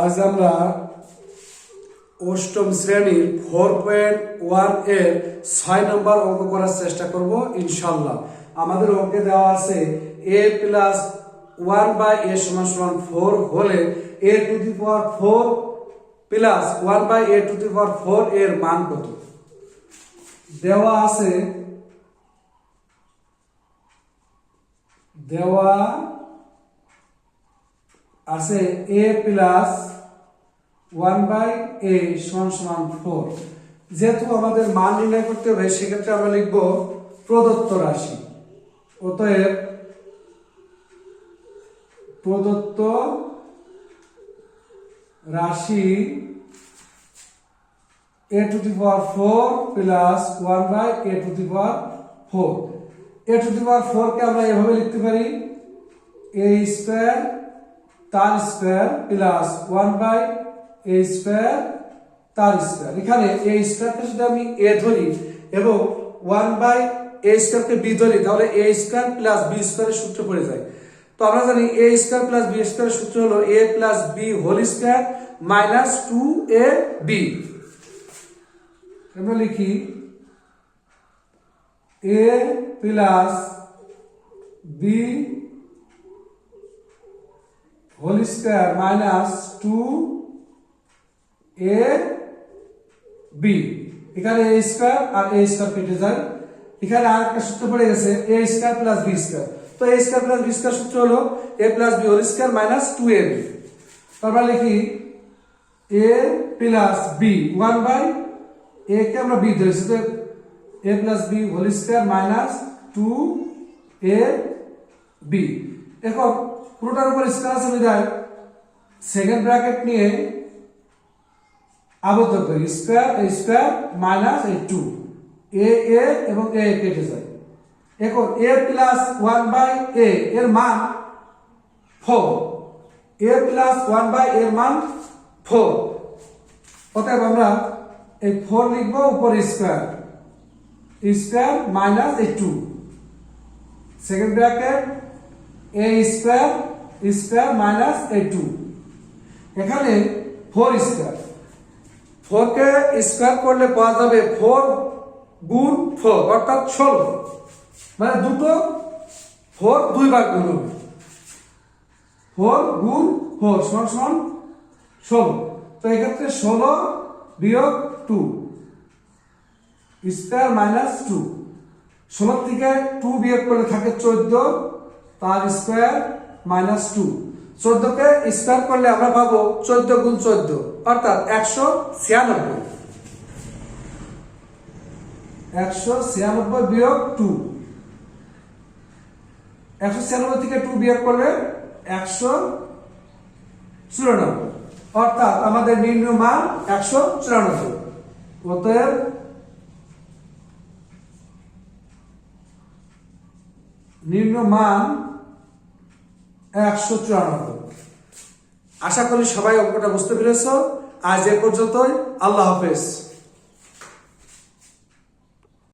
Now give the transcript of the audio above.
আজ আমরা অষ্টম শ্রেণীর 4.1 এর 6 নম্বর অঙ্ক করার চেষ্টা করব ইনশাআল্লাহ। আমাদের অঙ্কে দেওয়া আছে a প্লাস 1/a সমান সমান 4 হলে a to the power 4 plus 1/a to the power 4 এর মান কত? দেওয়া আছে a প্লাস 1/a সমান সমান 4। যেহেতু আমাদের মান নির্ণয় করতে হবে সেক্ষেত্রে আমরা লিখব প্রদত্ত রাশি। অতএব প্রদত্ত রাশি a to the power 4 plus 1/a to the power 4। a to the power 4 কে আমরা এভাবে লিখতে পারি a স্কয়ার তার স্কয়ার প্লাস 1/a স্কয়ার তার স্কয়ার। এখানে a স্কয়ারকে যদি আমি a ধরি এবং 1/a স্কয়ারকে b ধরি তাহলে a স্কয়ার প্লাস b স্কয়ারের সূত্র পড়ে যায়। তো আমরা জানি a স্কয়ার প্লাস b স্কয়ারের সূত্র হলো a plus b whole square minus 2ab। আমরা লিখি a plus b whole square minus 2ab। এখানে a স্কয়ার আর a স্কয়ার কেটে যায়। এখানে আরেকটা সূত্র পড়ে গেছে a square plus b square. তো a square plus b square সূত্র হলো a plus b whole square minus 2ab। তারপর লিখি a প্লাস b 1/a কে আমরা b ধরেছি তো a plus b whole square minus 2ab। এখন পুরোটার উপর স্কয়ার আছে বিধায় সেকেন্ড ব্র্যাকেট নিয়ে আবদ্ধ করি square a square minus a 2 a এবং a কেটে যায়। এখন a প্লাস 1/a এর মান 4, a প্লাস 1/a এর মান 4। অতএব আমরা এই 4 লিখব উপরে square minus a 2 second bracket a square minus a 2। এখানে 4 স্কয়ার 4 কে স্কয়ার করলে পাওয়া যাবে 4 গুণ 4 অর্থাৎ 16। মানে দুটো 4 দুইবার গুণ হবে 4 গুণ 4 সমান সমান 16। তো এক্ষেত্রে 16 বিয়োগ 2 স্কয়ার মাইনাস 2। 16 থেকে 2 বিয়োগ করলে থাকে 14 তার স্কয়ার মাইনাস 2। 14 কে স্কয়ার করলে আমরা পাবো 14 গুণ 14 অর্থাৎ 196। 196 বিয়োগ 2 196 থেকে 2 বিয়োগ করলে 194 অর্থাৎ আমাদের নির্ণয় মান 194। অতএব নির্ণয় মান 194। আশা করি সবাই অঙ্কটা বুঝতে পেরেছো। আজ এ পর্যন্তই। আল্লাহ হাফেজ।